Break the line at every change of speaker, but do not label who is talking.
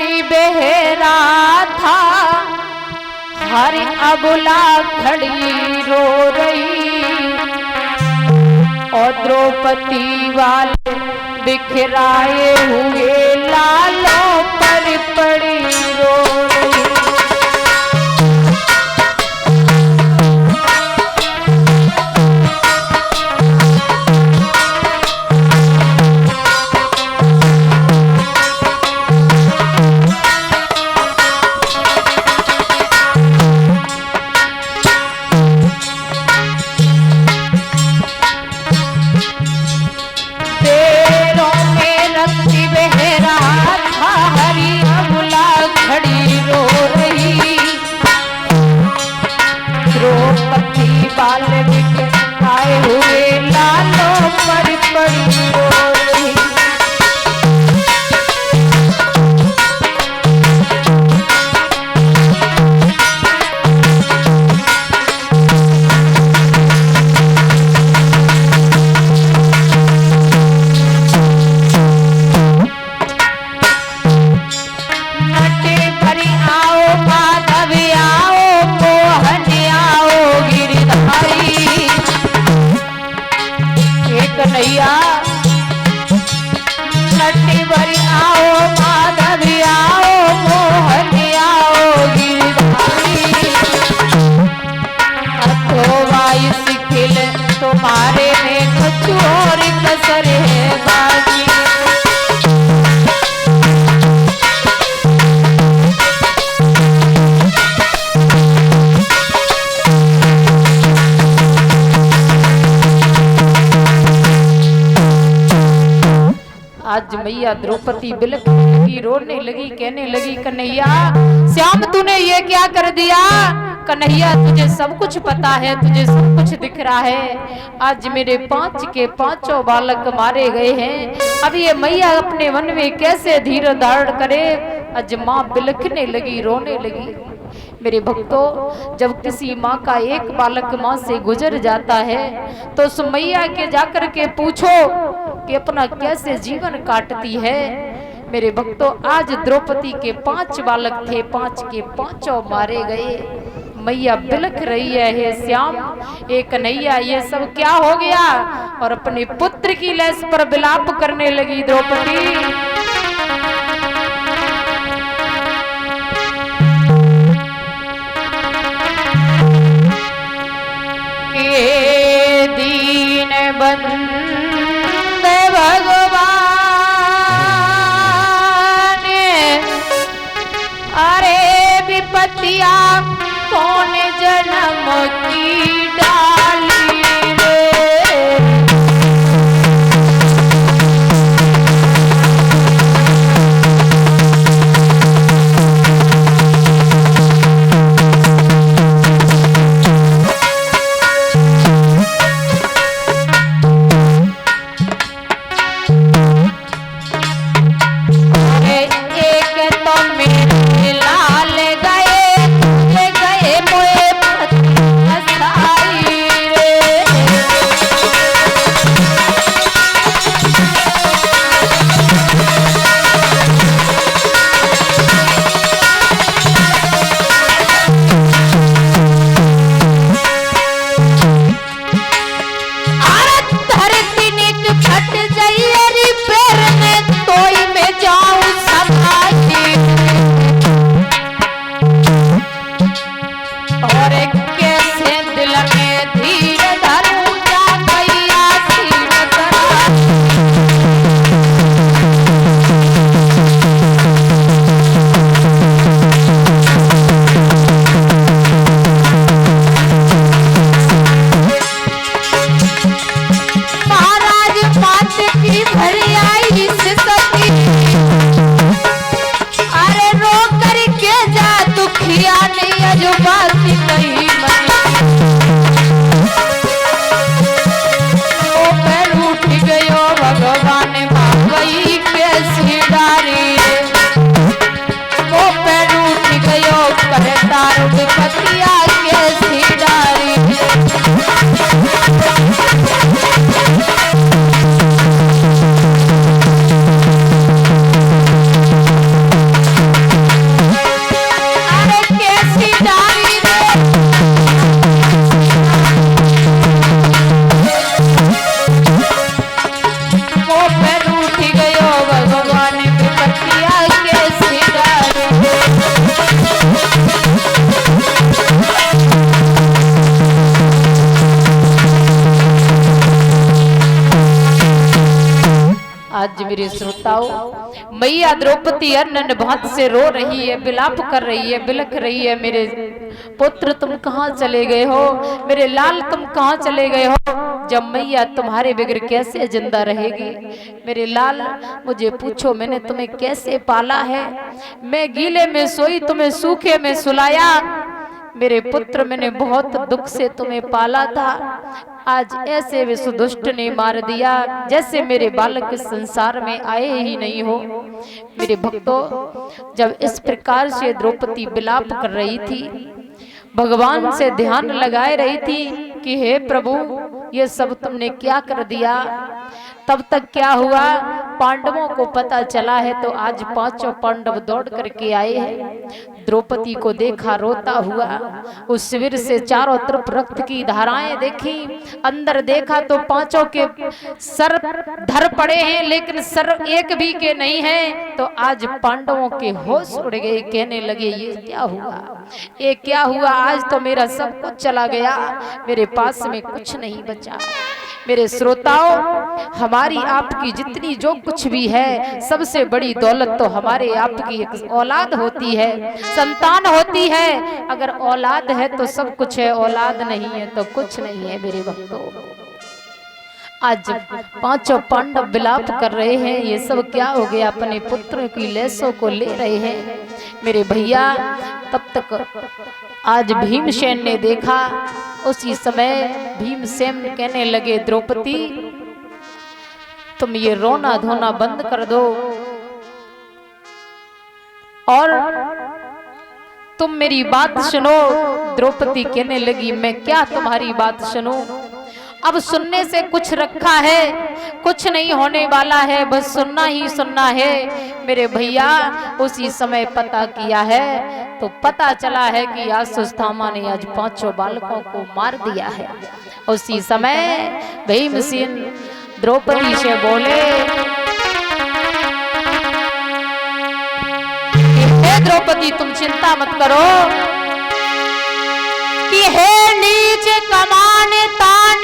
रत्ती बेहरा था, हरि अबुला खड़ी रो रही, और द्रौपदी वाले बिखराए हुए लालों पर पड़ी रो रही। तुम्हारे में कुछ और कसर है बाकी। आज मैया द्रौपदी बिलख की रोने लगी, कहने लगी कन्हैया श्याम तूने ये क्या कर दिया। कन्हैया तुझे सब कुछ पता है, तुझे सब कुछ दिख रहा है। आज मेरे 5 के 5 बालक मारे गए हैं। अब ये मैया अपने मन में कैसे धीर धारण करे। आज माँ बिलखने लगी, रोने लगी। मेरे भक्तों, जब किसी माँ का एक बालक माँ से गुजर जाता है तो उस मैया के जाकर के पूछो कि अपना कैसे जीवन काटती है। मेरे भक्तों, आज द्रौपदी के 5 बालक थे, 5 के 5 मारे गए। मैया बिलख रही है, हे श्याम हे कन्हैया ये सब क्या हो गया। और अपने पुत्र की लाश पर विलाप करने लगी द्रौपदी। दीन बंदे भगवान, अरे विपत्तिया कौन जन्म की डाली रे। आज मेरे श्रोताओं, मैया द्रौपदी अनन भांत से रो रही है, विलाप कर रही है, बिलख रही है, मेरे पुत्र तुम कहाँ चले गए हो, मेरे लाल तुम कहाँ चले गए हो। जब मैया तुम्हारे बगैर कैसे जिंदा रहेगी, मेरे लाल मुझे पूछो मैंने तुम्हें कैसे पाला है, मैं गीले में सोई तुम्हें सूखे में सुलाया, मेरे पुत्र मैंने बहुत दुख से तुम्हें पाला था, आज ऐसे विष दुष्ट ने मार दिया जैसे मेरे बालक इस संसार में आए ही नहीं हो। मेरे भक्तों, जब इस प्रकार से द्रौपदी विलाप कर रही थी, भगवान से ध्यान लगाए रही थी कि हे प्रभु ये सब तुमने क्या कर दिया, तब तक क्या हुआ, पांडवों को पता चला है तो आज पांचों पांडव दौड़ करके आए हैं। द्रौपदी को देखा रोता हुआ, उस शिविर से चारों तरफ रक्त की धाराएं देखी, अंदर देखा तो पांचों के सर धर पड़े हैं लेकिन सर एक भी के नहीं है। तो आज पांडवों के होश उड़ गए, कहने लगे ये क्या हुआ, ये क्या हुआ, आज तो मेरा सब कुछ चला गया, मेरे पास में कुछ नहीं बचा। मेरे श्रोताओं, हमारी आपकी जितनी जो कुछ भी है, सबसे बड़ी दौलत तो हमारे आपकी एक औलाद होती है, संतान होती है। अगर औलाद है तो सब कुछ है, औलाद नहीं है तो कुछ नहीं है। मेरे भक्तों, आज पांचों पांडव विलाप कर रहे हैं, ये सब क्या हो गया, अपने पुत्र की लेसों को ले रहे हैं। मेरे भैया, तब तक आज भीमसेन ने देखा, उसी समय भीमसेन कहने लगे द्रौपदी तुम ये रोना धोना बंद कर दो और तुम मेरी बात सुनो। द्रौपदी कहने लगी मैं क्या तुम्हारी बात सुनूं, अब सुनने से कुछ रखा है, कुछ नहीं होने वाला है, बस सुनना ही सुनना है। मेरे भैया, उसी समय पता किया है तो पता चला है कि अश्वत्थामा ने आज पांचों बालकों को मार दिया है। उसी समय भीमसेन द्रौपदी से बोले, हे द्रौपदी तुम चिंता मत करो कि हे नीच कमान तान